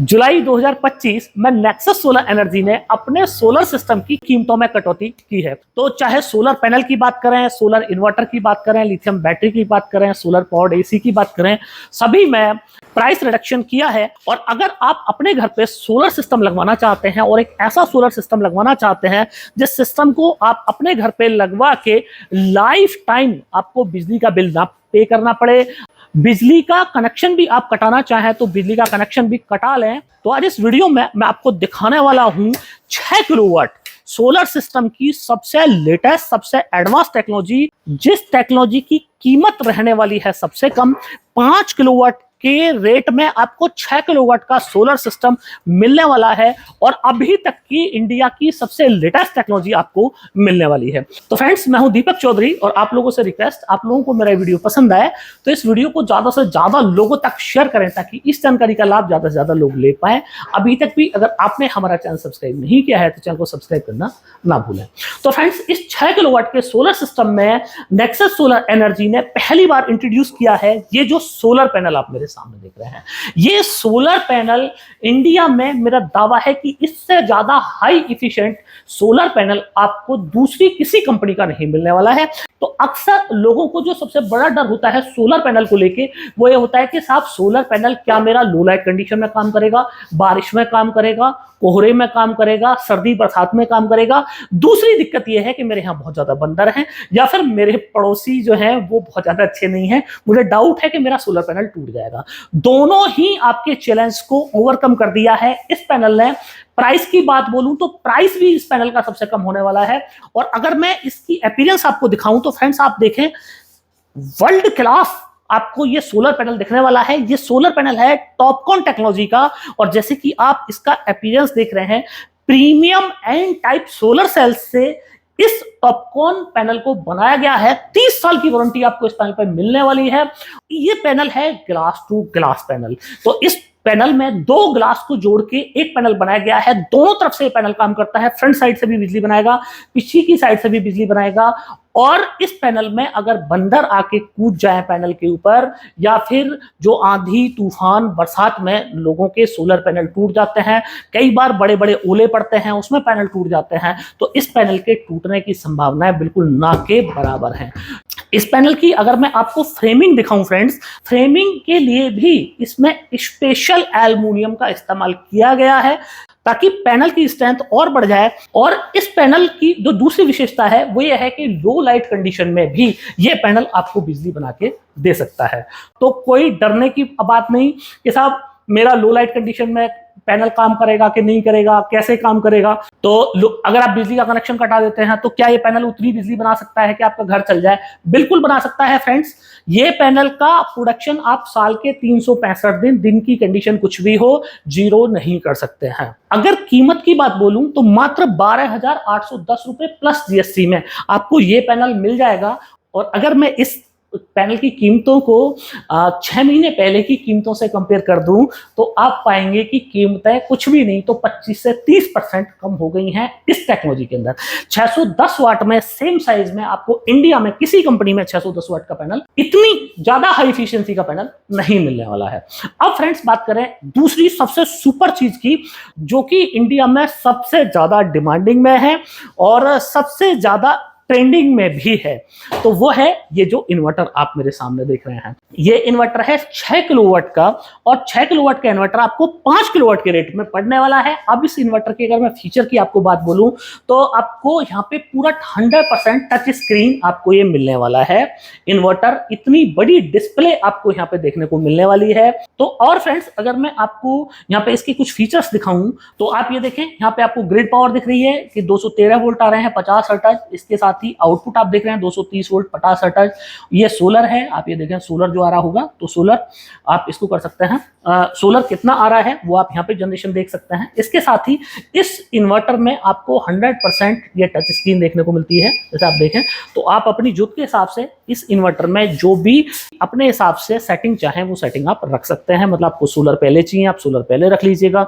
जुलाई 2025 में nexus solar energy ने अपने सोलर सिस्टम की कीमतों में कटौती की है। तो चाहे सोलर पैनल की बात करें, सोलर इन्वर्टर की बात करें, लिथियम बैटरी की बात करें, सोलर पावर्ड एसी की बात करें, सभी में प्राइस रिडक्शन किया है। और अगर आप अपने घर पे सोलर सिस्टम लगवाना चाहते हैं और एक ऐसा सोलर सिस्टम लगवाना चाहते हैं जिस सिस्टम को आप अपने घर पे लगवा के लाइफ टाइम आपको बिजली का बिल ना पे करना पड़े, बिजली का कनेक्शन भी आप कटाना चाहें तो बिजली का कनेक्शन भी कटा लें, तो आज इस वीडियो में मैं आपको दिखाने वाला हूं 6 किलोवाट सोलर सिस्टम की सबसे लेटेस्ट, सबसे एडवांस टेक्नोलॉजी, जिस टेक्नोलॉजी की कीमत रहने वाली है सबसे कम 5 किलोवाट के रेट में आपको 6 किलोवाट का सोलर सिस्टम मिलने वाला है। और अभी तक की इंडिया की सबसे लेटेस्ट टेक्नोलॉजी आपको मिलने वाली है। तो फ्रेंड्स, मैं हूं दीपक चौधरी और आप लोगों से रिक्वेस्ट, आप लोगों को मेरा वीडियो पसंद आए तो इस वीडियो को ज्यादा से ज्यादा लोगों तक शेयर करें ताकि इस जानकारी का लाभ ज्यादा से ज्यादा लोग ले पाए। अभी तक भी अगर आपने हमारा चैनल सब्सक्राइब नहीं किया है तो चैनल को सब्सक्राइब करना ना भूलें। तो फ्रेंड्स, इस 6 किलोवाट के सोलर सिस्टम में नेक्सस सोलर एनर्जी ने पहली बार इंट्रोड्यूस किया है ये जो सोलर पैनल आप मेरे सामने देख रहे हैं। ये सोलर पैनल इंडिया में, मेरा दावा है कि इससे ज्यादा हाई इफिशिएंट सोलर पैनल आपको दूसरी किसी कंपनी का नहीं मिलने वाला है। तो अक्सर लोगों को जो सबसे बड़ा डर होता है सोलर पैनल को लेके वो ये होता है कि साहब सोलर पैनल क्या मेरा लो लाइट कंडीशन में काम करेगा, बारिश में काम करेगा, कोहरे में काम करेगा, सर्दी बरसात में काम करेगा। दूसरी दिक्कत यह है कि मेरे यहाँ बहुत ज्यादा बंदर हैं या फिर मेरे पड़ोसी जो हैं वो बहुत ज्यादा अच्छे नहीं हैं, मुझे डाउट है कि मेरा सोलर पैनल टूट जाएगा। दोनों ही आपके चैलेंज को ओवरकम कर दिया है इस पैनल ने। प्राइस की बात बोलूं तो प्राइस भी इस पैनल का सबसे कम होने वाला है। और अगर मैं इसकी अपीयरेंस आपको दिखाऊं तो फ्रेंड्स आप देखें, वर्ल्ड क्लास आपको ये सोलर पैनल दिखने वाला है। ये सोलर पैनल है टॉपकॉन टेक्नोलॉजी का और जैसे कि आप इसका अपीयरेंस देख रहे हैं, premium N type solar cells से इस टॉपकॉन पैनल को बनाया गया है। 30 साल की वारंटी आपको इस पैनल पर मिलने वाली है। ये पैनल है ग्लास टू ग्लास पैनल। तो इस पैनल में 2 ग्लास को जोड़ के एक पैनल बनाया गया है। दोनों तरफ से पैनल काम करता है, फ्रंट साइड से भी बिजली बनाएगा, पीछे की साइड से भी बिजली बनाएगा। और इस पैनल में अगर बंदर आके कूद जाए पैनल के ऊपर या फिर जो आंधी तूफान बरसात में लोगों के सोलर पैनल टूट जाते हैं, कई बार बड़े बड़े ओले पड़ते हैं उसमें पैनल टूट जाते हैं, तो इस पैनल के टूटने की संभावनाएं बिल्कुल ना के बराबर हैं। इस पैनल की अगर मैं आपको फ्रेमिंग दिखाऊं फ्रेंड्स, फ्रेमिंग के लिए भी इसमें स्पेशल एल्युमिनियम का इस्तेमाल किया गया है ताकि पैनल की स्ट्रेंथ और बढ़ जाए। और इस पैनल की जो दूसरी विशेषता है वो ये है कि लो लाइट कंडीशन में भी ये पैनल आपको बिजली बना के दे सकता है। तो कोई डरने की बात नहीं कि साहब मेरा लो लाइट कंडीशन में पैनल काम करेगा कि नहीं करेगा, कैसे काम करेगा। तो अगर आप बिजली का कनेक्शन कटा देते हैं तो क्या ये पैनल उतनी बिजली बना सकता है कि आपका घर चल जाए? बिल्कुल बना सकता है फ्रेंड्स। ये पैनल का प्रोडक्शन आप साल के 365 दिन की कंडीशन कुछ भी हो, जीरो नहीं कर सकते हैं। अगर कीमत की बात बोलूं तो मात्र 12,810 रुपए प्लस जीएसटी में आपको ये पैनल मिल जाएगा। और अगर मैं इस पैनल की कीमतों को 6 महीने पहले की कीमतों से कंपेयर कर दूं तो आप पाएंगे कि कीमतें कुछ भी नहीं तो 25 से 30% कम हो गई हैं इस टेक्नोलॉजी के अंदर। 610 वाट में सेम साइज में आपको इंडिया में किसी कंपनी में 610 वाट का पैनल, इतनी ज्यादा हाई एफिशिएंसी का पैनल नहीं मिलने वाला है। अब फ्रेंड्स बात करें दूसरी सबसे सुपर चीज की, जो कि इंडिया में सबसे ज्यादा डिमांडिंग में है और सबसे ज्यादा ट्रेंडिंग में भी है, तो वो है ये जो इन्वर्टर आप मेरे सामने देख रहे हैं। ये इन्वर्टर है 6 किलोवाट का और 6 किलोवाट का इन्वर्टर आपको 5 किलोवाट के रेट में पड़ने वाला है। अब इस इन्वर्टर की अगर मैं फीचर की आपको बात बोलूं तो आपको यहाँ पे पूरा 100% टच स्क्रीन आपको ये मिलने वाला है। इन्वर्टर इतनी बड़ी डिस्प्ले आपको यहाँ पे देखने को मिलने वाली है। तो और फ्रेंड्स अगर मैं आपको यहाँ पे इसके कुछ फीचर्स दिखाऊं तो आप ये देखें, यहाँ पे आपको ग्रिड पावर दिख रही है कि 213 वोल्ट आ रहे हैं 50 हर्ट्ज। इसके साथ आउटपुट आप देख रहे हैं 230 वोल्ट 50 हर्ट्ज। ये सोलर है, आप ये देखें सोलर जो आ रहा होगा तो सोलर आप इसको कर सकते हैं। सोलर कितना आ रहा है वो आप यहाँ पे जनरेशन देख सकते हैं। इसके साथ ही इस इन्वर्टर में आपको 100% ये टच स्क्रीन देखने को मिलती है। जैसे आप देखें तो आप अपनी जरूरत के हिसाब से इस इन्वर्टर में जो भी अपने हिसाब से सेटिंग चाहें वो सेटिंग आप रख सकते हैं। मतलब आपको सोलर पहले चाहिए आप सोलर पहले रख लीजिएगा,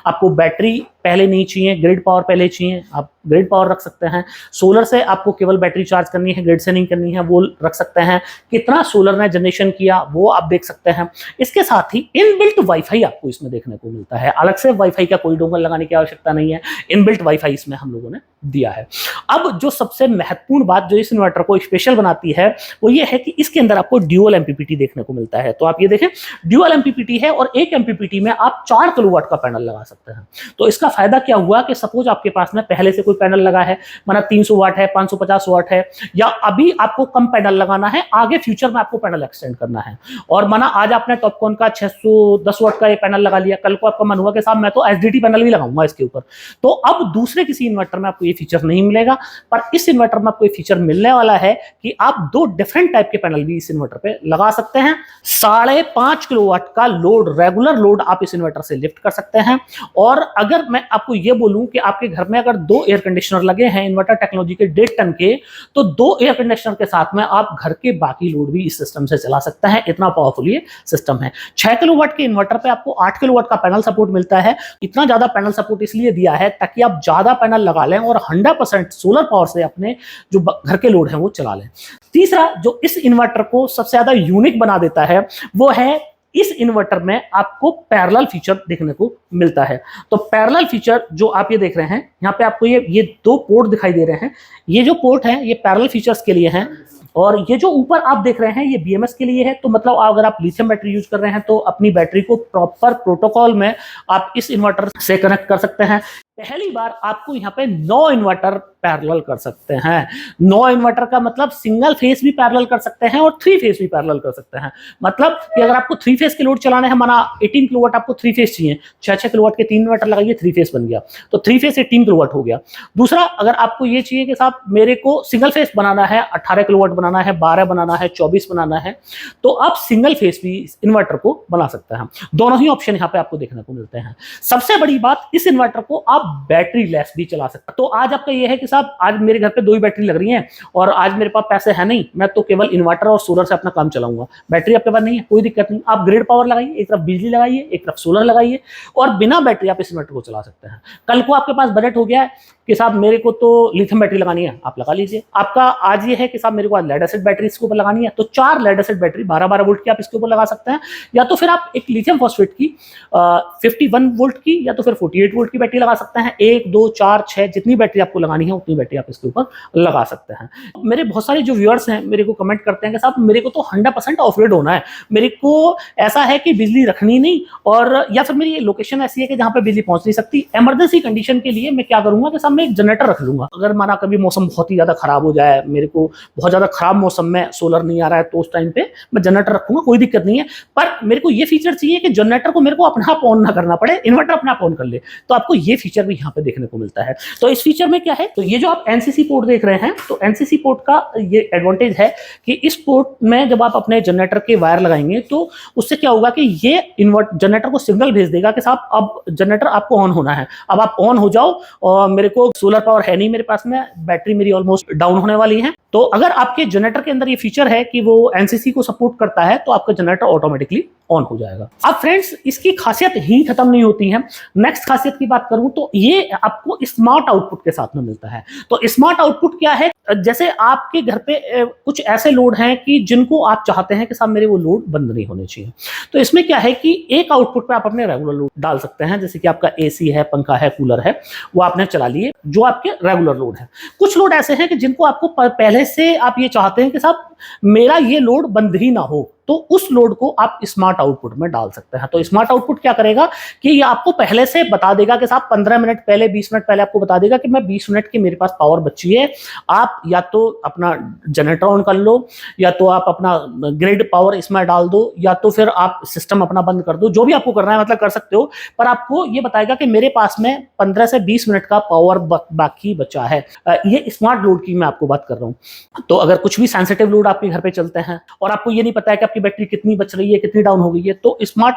आपको बैटरी पहले नहीं चाहिए, ग्रिड पावर पहले चाहिए, आप ग्रिड पावर रख सकते हैं। सोलर से आपको केवल बैटरी चार्ज करनी है, ग्रिड से नहीं करनी है, वो रख सकते हैं। कितना सोलर ने जनरेशन किया वो आप देख सकते हैं। इसके साथ ही इनबिल्ट वाईफाई आपको इसमें देखने को मिलता है। अलग से वाईफाई का कोई डोंगल लगाने की आवश्यकता नहीं है, इनबिल्ट वाईफाई इसमें हम लोगों ने दिया है। अब जो सबसे महत्वपूर्ण बात जो इस इन्वर्टर को स्पेशल बनाती है वो ये है कि इसके अंदर आपको ड्यूअल एमपीपीटी देखने को मिलता है। तो आप ये देखें, ड्यूअल एमपीपीटी है और एक एमपीपीटी में आप 4 किलोवाट का पैनल लगा सकते हैं। तो इसका फायदा क्या हुआ कि सपोज आपके पास में पहले से कोई पैनल लगा है, माना 300 वाट है, 550 वाट है, या अभी आपको कम पैनल लगाना है, आगे फ्यूचर में आपको पैनल एक्सटेंड करना है, और माना आज आपने टॉपकॉन का 610 वाट का ये पैनल लगा लिया, कल को आपका मन हुआ कि साहब मैं तो एसडीटी पैनल भी लगाऊंगा इसके ऊपर, तो अब दूसरे किसी इन्वर्टर में आपको ये फीचर नहीं मिलेगा। पर इस इन्वर्टर में आपको ये फीचर मिलने वाला है कि आप 2 डिफरेंट टाइप के पैनल भी इस इन्वर्टर पे लगा सकते हैं। 5.5 किलोवाट का लोड, रेगुलर लोड आप इस इन्वर्टर से लिफ्ट कर सकते हैं। और अगर मैं आपको ये बोलूं कि आपके घर में अगर 2 एयर कंडीशनर लगे हैं इन्वर्टर टेक्नोलॉजी के 1.5 टन के, तो 2 एयर कंडीशनर के साथ में आप घर के बाकी लोड भी इस सिस्टम से चला सकते हैं। इतना पावरफुल ये सिस्टम है। 6 किलोवाट के इन्वर्टर पे आपको 8 किलोवाट का पैनल सपोर्ट मिलता है। इतना ज्यादा पैनल सपोर्ट इसलिए दिया है ताकि आप ज्यादा पैनल लगा लें और 100% सोलर पावर से अपने जो घर के लोड हैं वो चला लें। तीसरा जो इस इन्वर्टर को सबसे ज्यादा यूनिक बना देता है वो है इस इन्वर्टर में आपको पैरेलल फीचर देखने को मिलता है। तो पैरेलल फीचर जो आप ये देख रहे हैं, यहाँ पे आपको ये 2 पोर्ट दिखाई दे रहे हैं। ये जो पोर्ट है ये पैरेलल फीचर्स के लिए हैं, और ये जो ऊपर आप देख रहे हैं ये बीएमएस के लिए है। तो मतलब अगर आप लिथियम बैटरी यूज कर रहे हैं तो अपनी बैटरी को प्रॉपर प्रोटोकॉल में आप इस इन्वर्टर से कनेक्ट कर सकते हैं। पहली बार आपको यहाँ पे 9 इन्वर्टर पैरेलल कर सकते हैं। 9 इन्वर्टर का मतलब सिंगल फेस भी पैरेलल कर सकते हैं और 3 फेस भी पैरेलल कर सकते हैं। मतलब कि अगर आपको 3 फेस के लोड चलाने हैं, माना 18 किलोवाट आपको 3 फेस चाहिए, 6 किलोवाट के 3 इन्वर्टर लगाइए, 3 फेस बन गया, तो 3 फेस 18 किलोवाट हो गया। दूसरा, अगर आपको ये चाहिए कि साहब मेरे को सिंगल फेस बनाना है, 18 किलोवाट बनाना है, 12 बनाना है, 24 बनाना है, तो आप सिंगल फेस भी इन्वर्टर को बना सकते हैं। दोनों ही ऑप्शन यहाँ पे आपको देखने को मिलते हैं। सबसे बड़ी बात, इस इन्वर्टर को आप बैटरी लेस भी चला सकते हैं। तो आज आपका ये है कि साहब आज मेरे घर पे 2 ही बैटरी लग रही हैं और आज मेरे पास पैसे है नहीं, मैं तो केवल इन्वर्टर और सोलर से अपना काम चलाऊंगा, बैटरी आपके पास नहीं है, कोई दिक्कत नहीं, आप ग्रिड पावर लगाइए, एक तरफ बिजली लगाइए, एक तरफ सोलर लगाइए और बिना बैटरी आप इस इन्वर्टर को चला सकते हैं। कल को आपके पास बजट हो गया है कि साहब मेरे को तो लिथियम बैटरी लगानी है, आप लगा लीजिए। आपका आज ये है कि साहब मेरे को आज लेड एसिड बैटरी इसके ऊपर लगानी है, तो 4 लेड एसिड बैटरी 12-12 वोल्ट की आप इसके ऊपर लगा सकते हैं, या तो फिर आप एक लिथियम फॉस्फेट की 51 वोल्ट की या तो फिर 48 वोल्ट की बैटरी लगा सकते हैं। 1, 2, 4, 6 जितनी बैटरी आपको लगानी है उतनी बैटरी आप इसके ऊपर लगा सकते हैं। मेरे बहुत सारे जो व्यूअर्स हैं मेरे को कमेंट करते हैं कि साहब मेरे को तो 100% ऑफ ग्रिड होना है, मेरे को ऐसा है कि बिजली रखनी नहीं, और या फिर मेरी लोकेशन ऐसी है कि जहां पे बिजली पहुंच नहीं सकती, इमरजेंसी कंडीशन के लिए मैं क्या करूंगा कि साहब मैं एक जनरेटर रख लूंगा। अगर माना कभी मौसम बहुत ही ज्यादा खराब हो जाए, मेरे को बहुत ज्यादा खराब मौसम में सोलर नहीं आ रहा है, तो उस टाइम पे मैं जनरेटर रखूंगा, कोई दिक्कत नहीं है। पर मेरे को ये फीचर चाहिए कि जनरेटर को मेरे को अपना आप ऑन ना करना पड़े, इन्वर्टर अपना आप ऑन कर ले, तो आपको ये फीचर भी यहाँ पे देखने को मिलता है। तो इस फीचर में क्या है, तो ये जो आप एनसीसी पोर्ट देख रहे हैं, तो एनसीसी पोर्ट का ये एडवांटेज है कि इस पोर्ट में जब आप अपने जनरेटर के वायर लगाएंगे तो उससे क्या होगा कि ये जनरेटर को सिग्नल भेज देगा कि साहब अब जनरेटर आपको ऑन होना है, अब आप ऑन हो जाओ, और मेरे को सोलर पावर है नहीं मेरे पास में, बैटरी मेरी ऑलमोस्ट डाउन होने वाली है। तो अगर आपके जनरेटर के अंदर ये फीचर है कि वो एनसीसी को सपोर्ट करता है तो आपका जनरेटर ऑटोमेटिकली ऑन हो जाएगा। अब फ्रेंड्स इसकी खासियत ही खत्म नहीं होती है। नेक्स्ट खासियत की बात करूं तो ये आपको स्मार्ट आउटपुट के साथ में मिलता है। तो स्मार्ट आउटपुट क्या है, जैसे आपके घर पे कुछ ऐसे लोड हैं कि जिनको आप चाहते हैं कि साहब मेरे वो लोड बंद नहीं होने चाहिए, तो इसमें क्या है कि एक आउटपुट पे आप अपने रेगुलर लोड डाल सकते हैं। जैसे कि आपका एसी है, पंखा है, कूलर है, वो आपने चला लिए, जो आपके रेगुलर लोड है। कुछ लोड ऐसे हैं कि जिनको आपको पहले से आप ये चाहते हैं कि साहब मेरा ये लोड बंद ही ना हो, तो उस लोड को आप स्मार्ट आउटपुट में डाल सकते हैं। तो स्मार्ट आउटपुट क्या करेगा कि ये आपको पहले से बता देगा कि साहब 15 मिनट पहले, 20 मिनट पहले आपको बता देगा कि मैं 20 मिनट की मेरे पास पावर बची है, आप या तो अपना जनरेटर ऑन कर लो, या तो आप अपना ग्रिड पावर इसमें डाल दो, या तो फिर आप सिस्टम अपना बंद कर दो, जो भी आपको करना है मतलब कर सकते हो। पर आपको ये बताएगा कि मेरे पास में 15 से 20 मिनट का पावर बाकी बचा है। ये स्मार्ट लोड की मैं आपको बात कर रहा हूँ। तो अगर कुछ भी सेंसिटिव लोड आपके घर पे चलते हैं और आपको ये नहीं पता है कि आपकी बैटरी कितनी बच रही है, कितनी डाउन हो गई है, तो स्मार्ट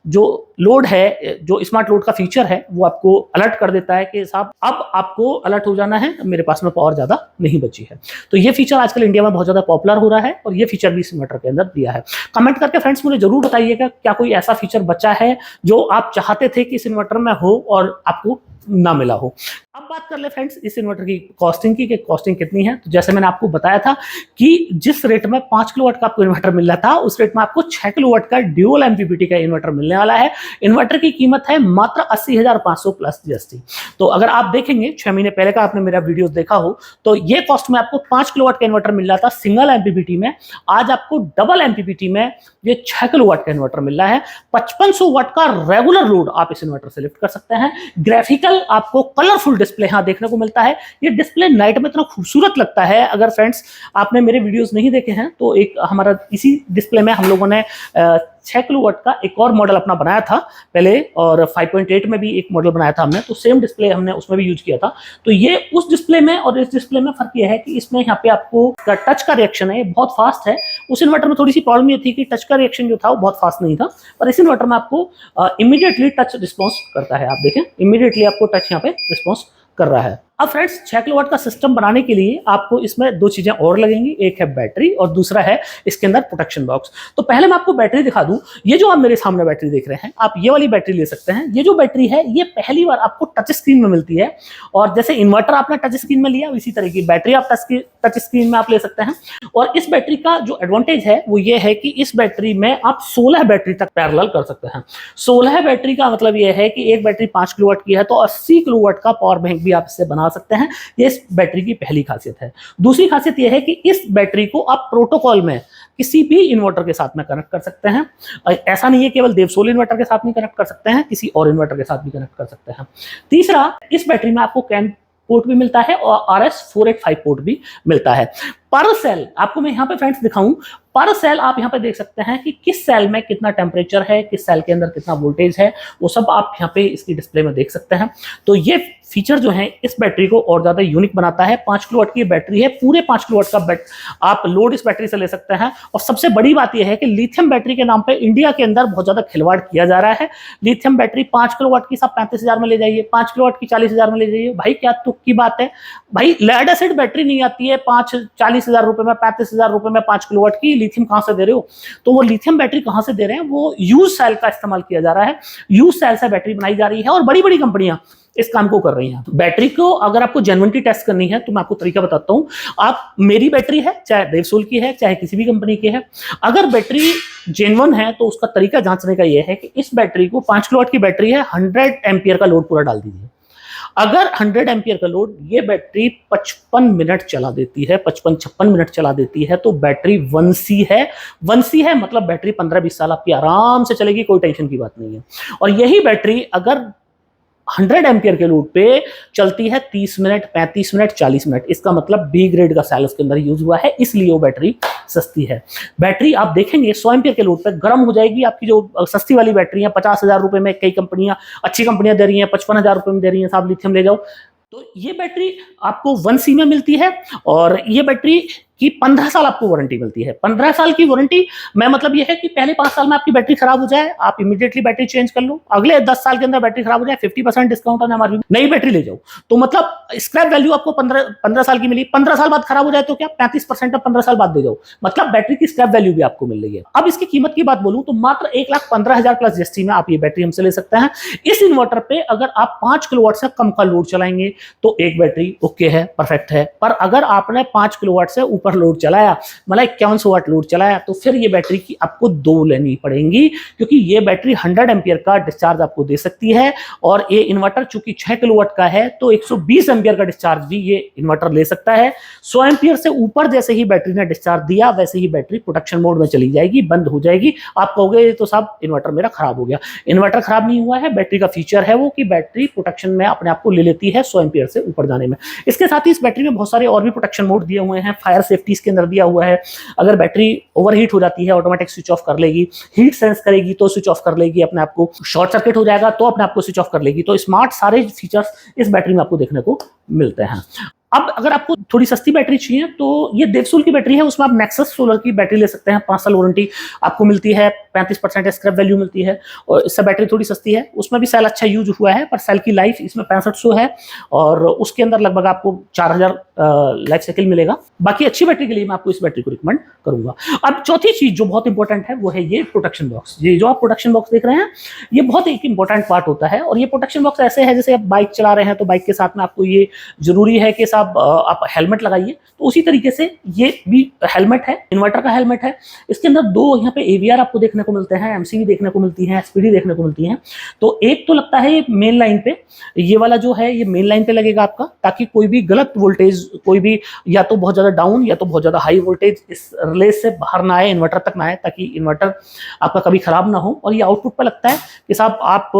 जो लोड है, जो स्मार्ट लोड का फीचर है, वो आपको अलर्ट कर देता है कि साहब अब आपको अलर्ट हो जाना है, मेरे पास में पावर ज्यादा नहीं बची है। तो ये फीचर आजकल इंडिया में बहुत ज्यादा पॉपुलर हो रहा है और ये फीचर भी इस इन्वर्टर के अंदर दिया है। कमेंट करके फ्रेंड्स मुझे जरूर बताइएगा क्या कोई ऐसा फीचर बचा है जो आप चाहते थे कि इस इन्वर्टर में हो और आपको ना मिला हो। अब बात कर ले फ्रेंड्स इस इन्वर्टर की कॉस्टिंग की, कि कॉस्टिंग कितनी है। तो जैसे मैंने आपको बताया था कि जिस रेट में 5 किलोवाट का आपको इन्वर्टर मिल रहा था, उस रेट में आपको 6 किलोवाट का ड्यूल एमपीपीटी का इन्वर्टर मिलने वाला है। इन्वर्टर की कीमत है मात्र 80,500 प्लस जीएसटी। तो अगर आप देखेंगे 6 महीने पहले का आपने मेरा वीडियो देखा हो, तो ये कॉस्ट में आपको 5 किलोवाट का इन्वर्टर मिल रहा था सिंगल एमपीपीटी में। आज आपको डबल एमपीपीटी में ये 6 किलोवाट का इन्वर्टर मिल रहा है। 5500 वाट का रेगुलर लोड आप इस इन्वर्टर से लिफ्ट कर सकते हैं। ग्राफिकल आपको कलरफुल डिस्प्ले यहां देखने को मिलता है। ये डिस्प्ले नाइट में इतना खूबसूरत लगता है। अगर फ्रेंड्स आपने मेरे वीडियोस नहीं देखे हैं तो एक हमारा इसी डिस्प्ले में हम लोगों ने 6 किलोवाट का एक और मॉडल अपना बनाया था पहले, और 5.8 में भी एक मॉडल बनाया था हमने, तो सेम डिस्प्ले हमने उसमें भी यूज किया था। तो ये उस डिस्प्ले में और इस डिस्प्ले में फर्क ये है कि इसमें यहाँ पे आपको टच का रिएक्शन है, ये बहुत फास्ट है। उस इन्वर्टर में थोड़ी सी प्रॉब्लम ये थी कि टच का रिएक्शन जो था वो बहुत फास्ट नहीं था, पर इस इन्वर्टर में आपको इमीडिएटली टच रिस्पॉन्स करता है। आप देखें इमीडिएटली आपको टच यहाँ पे रिस्पॉन्स कर रहा है। अब फ्रेंड्स 6 किलोवाट का सिस्टम बनाने के लिए आपको इसमें दो चीजें और लगेंगी, एक है बैटरी और दूसरा है इसके अंदर प्रोटेक्शन बॉक्स। तो पहले मैं आपको बैटरी दिखा दूं। ये जो आप मेरे सामने बैटरी देख रहे हैं, आप ये वाली बैटरी ले सकते हैं। ये जो बैटरी है ये पहली बार आपको टच स्क्रीन में मिलती है, और जैसे इन्वर्टर आपने टच स्क्रीन में लिया इसी तरह की बैटरी आप टच स्क्रीन में आप ले सकते हैं। और इस बैटरी का जो एडवांटेज है वो ये है कि इस बैटरी में आप 16 बैटरी तक पैरेलल कर सकते हैं। 16 बैटरी का मतलब ये है कि एक बैटरी 5 किलोवाट की है तो 80 किलोवाट का पावर बैंक भी आप इससे बना सकते हैं। इस बैटरी की पहली खासियत है। दूसरी खासियत यह है कि इस बैटरी को आप प्रोटोकॉल में किसी भी इन्वर्टर के साथ में कनेक्ट कर सकते हैं। ऐसा नहीं है केवल देवसोल इन्वर्टर के साथ नहीं कनेक्ट कर सकते हैं, किसी और इन्वर्टर के साथ भी कनेक्ट कर सकते हैं। तीसरा, इस बैटरी में आपको कैन पोर्ट भी मिलता है और RS485 पोर्ट भी मिलता है। पर सेल आपको मैं यहाँ पे फ्रेंड्स दिखाऊं, पर सेल आप यहाँ पे देख सकते हैं कि किस सेल में कितना टेम्परेचर है, किस सेल के अंदर कितना वोल्टेज है, वो सब आप यहाँ पे इसकी डिस्प्ले में देख सकते हैं। तो ये फीचर जो है इस बैटरी को और ज्यादा यूनिक बनाता है। 5 किलोवाट की बैटरी है, पूरे 5 किलोवाट का आप लोड इस बैटरी से ले सकते हैं। और सबसे बड़ी बात यह है कि लिथियम बैटरी के नाम पे इंडिया के अंदर बहुत ज्यादा खिलवाड़ किया जा रहा है। लिथियम बैटरी 5 किलोवाट की सब 35,000 में ले जाइए, 5 किलोवाट की 40,000 में ले जाइए। भाई क्या तुक की बात है भाई, लेड एसिड बैटरी नहीं आती है 40,000 रुपए में, 35,000 रुपए में 5 किलोवाट की। लिथियम कहां से दे रहे हो? तो वो लिथियम बैटरी कहां से दे रहे हैं? वो यूज सेल का इस्तेमाल किया जा रहा है, यूज सेल से बैटरी बनाई जा रही है और बड़ी बड़ी कंपनियां इस काम को कर रही हैं। बैटरी को अगर आपको जेन्युइनिटी टेस्ट करनी है तो मैं आपको तरीका बताता हूं। आप मेरी बैटरी है, चाहे देवसोल की है, चाहे किसी भी कंपनी की है, अगर बैटरी जेन्युइन है तो उसका तरीका जांचने का यह है कि इस बैटरी को 5 किलोवाट की बैटरी है, 100 एम्पियर का लोड पूरा डाल दीजिए। अगर 100 एम्पियर का लोड ये बैटरी 55 मिनट चला देती है, 55-56 मिनट चला देती है, तो बैटरी 1C है। 1C है मतलब बैटरी 15-20 साल आपकी आराम से चलेगी, कोई टेंशन की बात नहीं है। और यही बैटरी अगर 100 एम्पियर के लोड पे चलती है 30 मिनट, 35 मिनट, 40 मिनट, इसका मतलब बी ग्रेड का सेल उसके अंदर यूज हुआ है, इसलिए वो बैटरी सस्ती है। बैटरी आप देखेंगे 100 एम्पियर के लोड पे गर्म हो जाएगी। आपकी जो सस्ती वाली बैटरी है 50,000 रुपए में कई कंपनियां, अच्छी कंपनियां दे रही हैं, 55,000 रुपए में दे रही हैं, साहब लिथियम ले जाओ। तो ये बैटरी आपको 1C में मिलती है और ये बैटरी की 15 साल आपको वारंटी मिलती है। 15 साल की वारंटी मैं मतलब ये है कि पहले 5 साल में आपकी बैटरी खराब हो जाए, आप इमीडिएटली बैटरी चेंज कर लो। अगले 10 साल के अंदर बैटरी खराब हो जाए, 50% डिस्काउंट ऑन एमआरपी, नई बैटरी ले जाओ। तो मतलब स्क्रैप वैल्यू आपको 15 साल की मिली, 15 साल बाद खराब हो जाए तो क्या 35% अब 15 साल बाद दे जाओ, मतलब बैटरी की स्क्रैप वैल्यू भी आपको मिल रही है। अब इसकी कीमत की बात बोलूं तो मात्र 1,15,000 प्लस जीएसटी में आप ये बैटरी हमसे ले सकते हैं। इस इन्वर्टर पे अगर आप 5 किलोवाट से कम का लोड चलाएंगे तो एक बैटरी ओके है, परफेक्ट है। पर अगर आपने 5 किलोवाट से ऊपर लोड चलाया, मतलब 5100 वाट लोड चलाया, तो फिर ये बैटरी की आपको 2 लेनी पड़ेंगी, क्योंकि ये बैटरी 100 एम्पियर का डिस्चार्ज आपको दे सकती है। और ये इन्वर्टर चूंकि 6 किलोवाट का है तो 120 एम्पियर का डिस्चार्ज भी ये इन्वर्टर ले सकता है। 100 एम्पियर से ऊपर जैसे ही बैटरी ने डिस्चार्ज दिया वैसे ही बैटरी प्रोटेक्शन मोड में चली जाएगी, बंद हो जाएगी। आप कहोगे तो साहब इन्वर्टर मेरा खराब हो गया। इन्वर्टर खराब नहीं हुआ है, बैटरी का फीचर है वो कि बैटरी प्रोटेक्शन में अपने आप को ले लेती है 100 एम्पियर से ऊपर जाने में। इसके साथ ही इस बैटरी में बहुत सारे और भी प्रोटेक्शन मोड दिए हुए हैं। फायर सेफ्टी इसके अंदर दिया हुआ है। अगर बैटरी ओवरहीट हो जाती है ऑटोमेटिक स्विच ऑफ कर लेगी, हीट सेंस करेगी तो स्विच ऑफ कर लेगी अपने आप को, शॉर्ट सर्किट हो जाएगा तो अपने आप को स्विच ऑफ कर लेगी। तो स्मार्ट सारे फीचर्स इस बैटरी में आपको देखने को मिलते हैं। अब अगर आपको थोड़ी सस्ती बैटरी चाहिए तो ये देवसुल की बैटरी है, उसमें आप नेक्सस सोलर की बैटरी ले सकते हैं। 5 साल वारंटी आपको मिलती है, 35% स्क्रैप वैल्यू मिलती है और इससे बैटरी थोड़ी सस्ती है। उसमें भी सेल अच्छा यूज हुआ है, पर सेल की लाइफ इसमें 6500 है और उसके अंदर लगभग आपको 4000 लाइफ साइकिल मिलेगा। बाकी अच्छी बैटरी के लिए मैं आपको इस बैटरी को रिकमेंड करूंगा। अब चौथी चीज जो बहुत इंपॉर्टेंट है वो है ये प्रोटेक्शन बॉक्स। ये जो आप प्रोटेक्शन बॉक्स देख रहे हैं ये बहुत एक इंपॉर्टेंट पार्ट होता है और ये प्रोटेक्शन बॉक्स ऐसे है जैसे आप बाइक चला रहे हैं तो बाइक के साथ में आपको ये जरूरी है कि साहब आप हेलमेट लगाइए, तो उसी तरीके से ये भी हेलमेट है, इन्वर्टर का हेलमेट है। इसके अंदर दो यहाँ पे एवीआर आपको देखने को मिलते हैं, एमसीवी देखने को मिलती है, एसपीडी देखने को मिलती है। तो एक तो लगता है ये मेन लाइन पे, ये वाला जो है ये मेन लाइन पे लगेगा आपका, ताकि कोई भी गलत वोल्टेज, कोई भी या तो बहुत ज्यादा डाउन या तो बहुत ज्यादा हाई वोल्टेज इस रिले से बाहर ना आए, इन्वर्टर तक ना आए, ताकि इन्वर्टर आपका कभी खराब ना हो। और ये आउटपुट पर लगता है कि साहब आप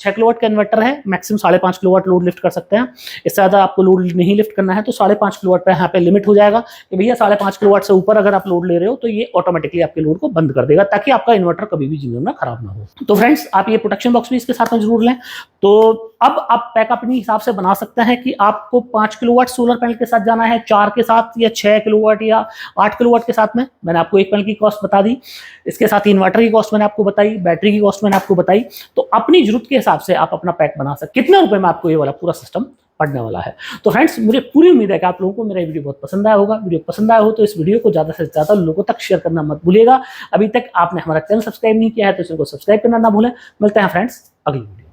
6 किलोवाट का इन्वर्टर है, मैक्सिमम 5.5 किलोवाट लोड लिफ्ट कर सकते हैं। इससे ज्यादा आपको लोड नहीं लिफ्ट करना है तो 5.5 किलोवाट पे यहाँ पे लिमिट हो जाएगा कि भैया 5.5 किलोवाट से ऊपर अगर आप लोड ले रहे हो तो ये ऑटोमेटिकली आपके लोड को बंद कर देगा, ताकि आपका इन्वर्टर कभी भी जीवन में खराब ना हो। तो फ्रेंड्स आप ये प्रोटेक्शन बॉक्स भी इसके साथ में जरूर लें। तो अब आप पैक अपने हिसाब से बना सकते हैं कि आपको 5 किलोवाट सोलर पैनल के साथ जाना है, 4 के साथ, या 6 किलोवाट या 8 किलोवाट के साथ में। मैंने आपको एक पैनल की कॉस्ट बता दी, इसके साथ इन्वर्टर की कॉस्ट मैंने आपको बताई, बैटरी की कॉस्ट मैंने आपको बताई। तो अपनी जरूरत के हिसाब से आप अपना पैक बना सकते। कितने रुपए में आपको ये वाला पूरा सिस्टम पड़ने वाला है। तो फ्रेंड्स मुझे पूरी उम्मीद है कि आप लोगों को मेरा वीडियो बहुत पसंद आया होगा। वीडियो पसंद आया हो तो इस वीडियो को ज्यादा से ज्यादा लोगों तक शेयर करना मत भूलिएगा। अभी तक आपने हमारा चैनल सब्सक्राइब नहीं किया है तो चैनल को सब्सक्राइब करना ना भूलें। मिलते हैं फ्रेंड्स अगली वीडियो।